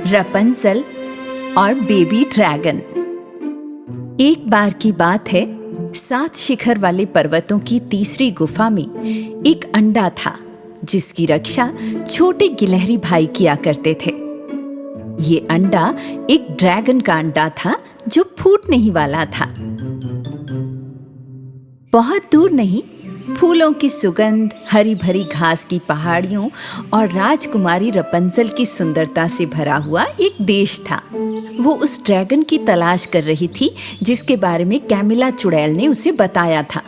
रपंजल और baby dragon. एक बार की बात है, 7 शिखर वाले पर्वतों की तीसरी गुफा में एक अंडा था जिसकी रक्षा छोटे गिलहरी भाई किया करते थे। ये अंडा एक ड्रैगन का अंडा था जो फूटने ही वाला था। बहुत दूर नहीं, फूलों की सुगंध, हरी भरी घास की पहाड़ियों और राजकुमारी रपंजल की सुंदरता से भरा हुआ एक देश था। वो उस ड्रैगन की तलाश कर रही थी जिसके बारे में कैमिला चुड़ैल ने उसे बताया था।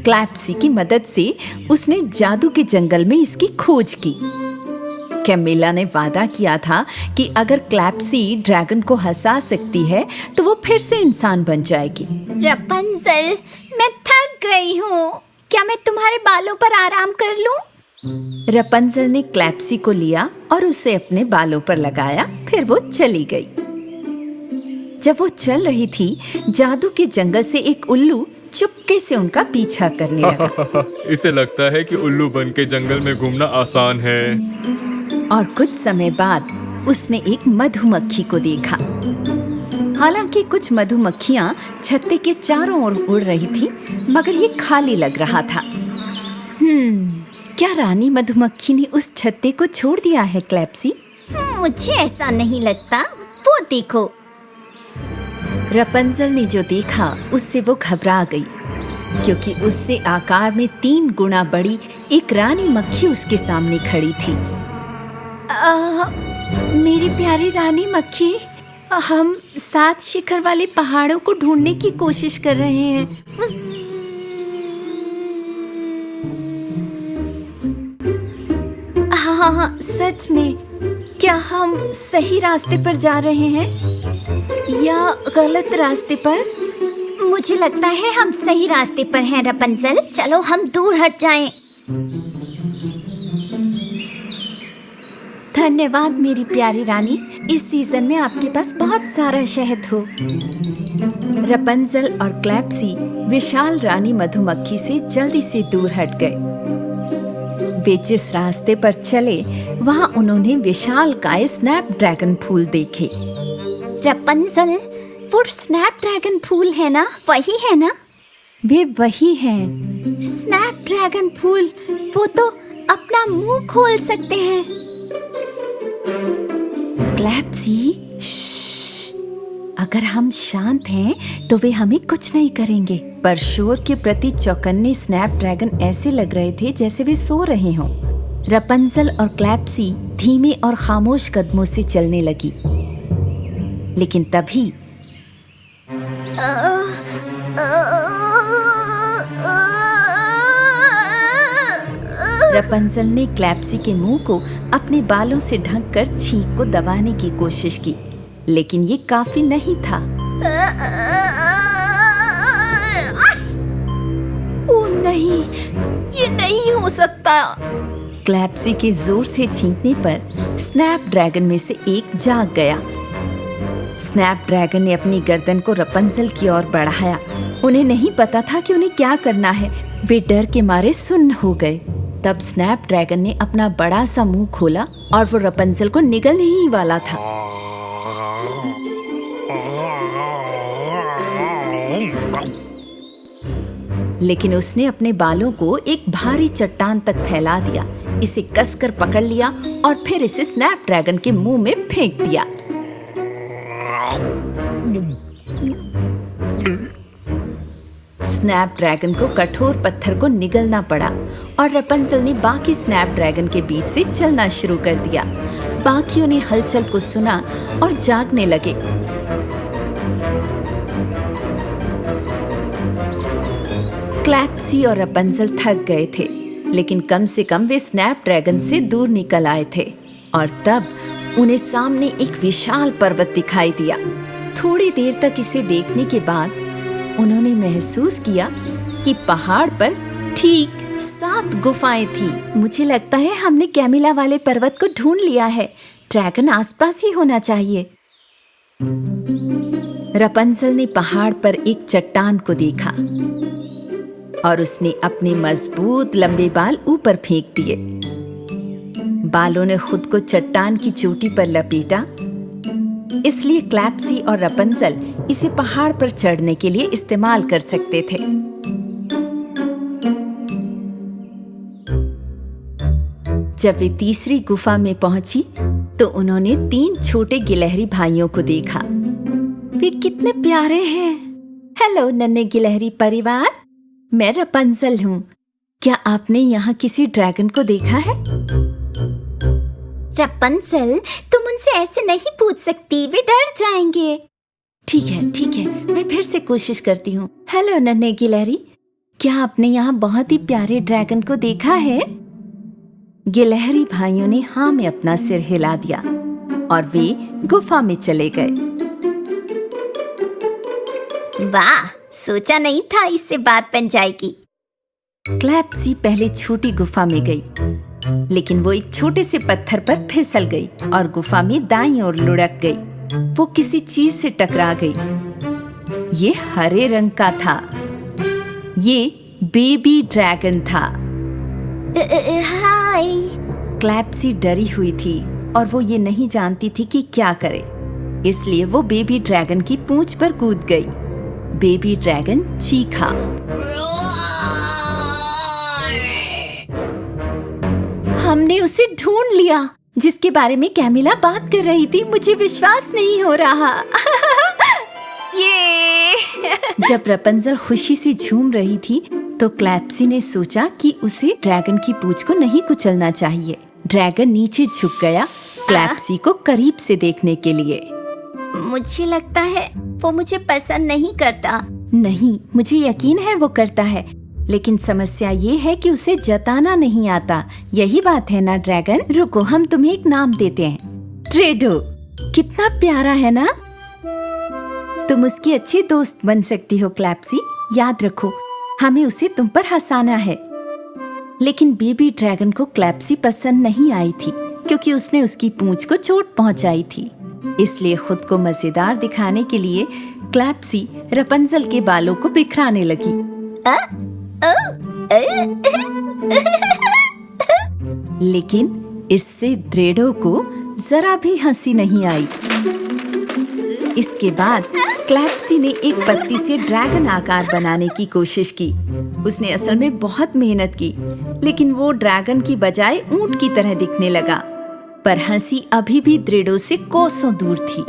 क्लैप्सी की मदद से उसने जादू के जंगल में इसकी खोज की। कैमिला ने वादा किया था कि अगर क्लैप्सी ड्रैगन को हंसा सकती है तो वो फिर से इंसान बन जाएगी। रपंजल, मैं थक गई हूँ। क्या मैं तुम्हारे बालों पर आराम कर लूं? रपंजल ने क्लैप्सी को लिया और उसे अपने बालों पर लगाया, फिर वो चली गई। जब वो चल रही थी, जादू के जंगल से एक उल्लू चुपके से उनका पीछा करने लगा। इसे लगता है कि उल्लू बन के जंगल में घूमना आसान है। और कुछ समय बाद उसने एक मधुमक्खी को देखा। हालांकि कुछ मधुमक्खियां छत्ते के चारों ओर उड़ रही थी, मगर ये खाली लग रहा था। क्या रानी मधुमक्खी ने उस छत्ते को छोड़ दिया है क्लैप्सी? मुझे ऐसा नहीं लगता। वो देखो। रपंजल ने जो देखा उससे वो घबरा गई, क्योंकि उससे आकार में 3 गुना बड़ी एक रानी मक्खी उसके सामने खड़ी थी। मेरी प्यारी रानी मक्खी, हम 7 शिखर वाले पहाड़ों को ढूंढने की कोशिश कर रहे हैं। हाँ, सच में। क्या हम सही रास्ते पर जा रहे हैं या गलत रास्ते पर? मुझे लगता है हम सही रास्ते पर हैं रपंजल। चलो हम दूर हट जाएं। धन्यवाद मेरी प्यारी रानी, इस सीजन में आपके पास बहुत सारा शहद हो। रपंजल और क्लैप्सी विशाल रानी मधुमक्खी से जल्दी से दूर हट गए। वे जिस रास्ते पर चले वहां उन्होंने विशालकाय स्नैपड्रैगन फूल देखे। रपंजल, वो स्नैपड्रैगन फूल है ना? वही है ना? वे वही हैं। स्नैपड्रैगन फूल, वो तो अपना मुंह खोल सकते हैं। क्लैप्सी, अगर हम शांत हैं तो वे हमें कुछ नहीं करेंगे। पर शोर के प्रति चौकन्ने स्नैपड्रैगन ऐसे लग रहे थे जैसे वे सो रहे हों। रपंजल और क्लैप्सी धीमे और खामोश कदमों से चलने लगी, लेकिन तभी रपंजल ने क्लैप्सी के मुंह को अपने बालों से ढककर छींक को दबाने की कोशिश की, लेकिन ये काफी नहीं था। ओह नहीं, ये नहीं हो सकता। क्लैप्सी के जोर से छींकने पर स्नैपड्रैगन में से एक जाग गया। स्नैपड्रैगन ने अपनी गर्दन को रपंजल की ओर बढ़ाया। उन्हें नहीं पता था कि उन्हें क्या करना है। वे डर के मारे सुन्न हो गए। तब स्नैपड्रैगन ने अपना बड़ा सा मुंह खोला और वो रपंजल को निगलने ही वाला था। लेकिन उसने अपने बालों को एक भारी चट्टान तक फैला दिया, इसे कसकर पकड़ लिया और फिर इसे स्नैपड्रैगन के मुंह में फेंक दिया। स्नैपड्रैगन को कठोर पत्थर को निगलना पड़ा और रपंजल ने बाकी स्नैपड्रैगन के बीच से चलना शुरू कर दिया। बाकियों ने हलचल को सुना और जागने लगे। क्लैप्सी और रपंजल थक गए थे, लेकिन कम से कम वे स्नैपड्रैगन से दूर निकल आए थे। और तब उन्हें सामने एक विशाल पर्वत दिखाई दिया। थोड़ी देर तक इसे देखने के बाद उन्होंने महसूस किया कि पहाड़ पर ठीक 7 गुफाएं थी। मुझे लगता है हमने कैमिला वाले पर्वत को ढूंढ लिया है। ड्रैगन आसपास ही होना चाहिए। रपंजल ने पहाड़ पर एक चट्टान को देखा और उसने अपने मजबूत लंबे बाल ऊपर फेंक दिए। बालों ने खुद को चट्टान की चोटी पर लपेटा, इसलिए क्लैप्सी और रपंजल इसे पहाड़ पर चढ़ने के लिए इस्तेमाल कर सकते थे। जब वे तीसरी गुफा में पहुंची तो उन्होंने 3 छोटे गिलहरी भाइयों को देखा। वे कितने प्यारे हैं। हेलो नन्हे गिलहरी परिवार, मैं रपंजल हूँ। क्या आपने यहाँ किसी ड्रैगन को देखा है? रपंजल, तुम उनसे ऐसे नहीं पूछ सकती, वे डर जाएंगे। ठीक है, मैं फिर से कोशिश करती हूँ। हेलो नन्हे गिलहरी, क्या आपने यहाँ बहुत ही प्यारे ड्रैगन को देखा है? गिलहरी भाइयों ने हाँ में अपना सिर हिला दिया और वे गुफा में चले गए। वाह, सोचा नहीं था इससे बात बन जाएगी। क्लैप्सी पहले छोटी गुफा में गई, लेकिन वो एक छोटे से पत्थर पर फिसल गई और गुफा में दाईं ओर लुढ़क गई। वो किसी चीज से टकरा गई। ये हरे रंग का था। ये बेबी ड्रैगन था। हाय। क्लैप्सी डरी हुई थी और वो ये नहीं जानती थी कि क्या करे, इसलिए वो बेबी ड्रैगन की पूंछ पर कूद गई। बेबी ड्रैगन चीखा। हमने उसे ढूंढ लिया जिसके बारे में कैमिला बात कर रही थी। मुझे विश्वास नहीं हो रहा। ये जब रपंजल खुशी से झूम रही थी तो क्लैप्सी ने सोचा कि उसे ड्रैगन की पूंछ को नहीं कुचलना चाहिए। ड्रैगन नीचे झुक गया क्लैप्सी को करीब से देखने के लिए। मुझे लगता है वो मुझे पसंद नहीं करता। नहीं, मुझे यकीन है वो करता है, लेकिन समस्या ये है कि उसे जताना नहीं आता। यही बात है ना ड्रैगन? रुको, हम तुम्हें एक नाम देते हैं, ड्रेडो। कितना प्यारा है ना? तुम उसकी अच्छी दोस्त बन सकती हो क्लैप्सी। याद रखो, हमें उसे तुम पर हंसाना है। लेकिन बेबी ड्रैगन को क्लैप्सी पसंद नहीं आई थी क्योंकि उसने उसकी पूंछ को चोट पहुंचाई थी। इसलिए खुद को मजेदार दिखाने के लिए क्लैप्सी रपंजल के बालों को बिखराने लगी। लेकिन इससे ड्रेडो को जरा भी हंसी नहीं आई। इसके बाद क्लैप्सी ने एक पत्ती से ड्रैगन आकार बनाने की कोशिश की। उसने असल में बहुत मेहनत की, लेकिन वो ड्रैगन की बजाय ऊंट की तरह दिखने लगा। पर हंसी अभी भी ड्रेडो से कोसों दूर थी।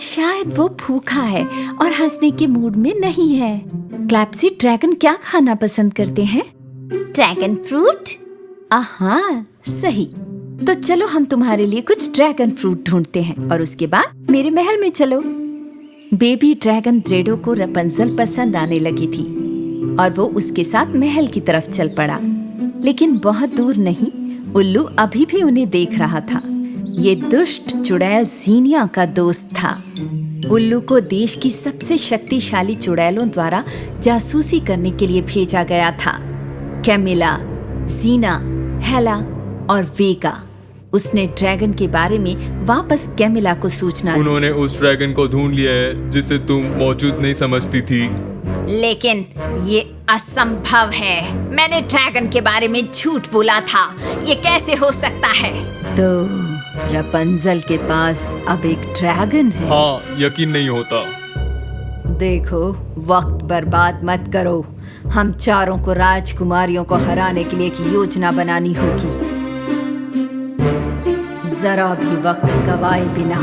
शायद वो भूखा है और हंसने के मूड में नहीं है। क्लैप्सी, ड्रैगन क्या खाना पसंद करते हैं? Dragon fruit. आहा, सही। तो चलो हम तुम्हारे लिए कुछ ड्रैगन फ्रूट ढूंढते हैं और उसके बाद मेरे महल में चलो। बेबी ड्रैगन ड्रेडो को रपंजल पसंद आने लगी थी और वो उसके साथ महल की तरफ चल पड़ा। लेकिन बहुत दूर नहीं, उल्लू अभी भी उन्हें देख रहा था। ये दुष्ट चुड़ैल जीनिया का दोस्त था। उल्लू को देश की सबसे शक्तिशाली चुड़ैलों द्वारा जासूसी करने के लिए भेजा गया था। कैमिला, जीना, हेला और वेगा। उसने ड्रैगन के बारे में वापस कैमिला को सूचना दी। उन्होंने उस ड्रैगन को ढूंढ लिया है जिसे तुम मौजूद नहीं समझती थी। लेकिन ये असंभव है। मैंने ड्रैगन के बारे में झूठ बोला था। ये कैसे हो सकता है? तो रपंजल के पास अब एक ड्रैगन है। हाँ, यकीन नहीं होता। देखो, वक्त बर्बाद मत करो। हम चारों को राजकुमारियों को हराने के लिए एक योजना बनानी होगी। जरा भी वक्त गवाए बिना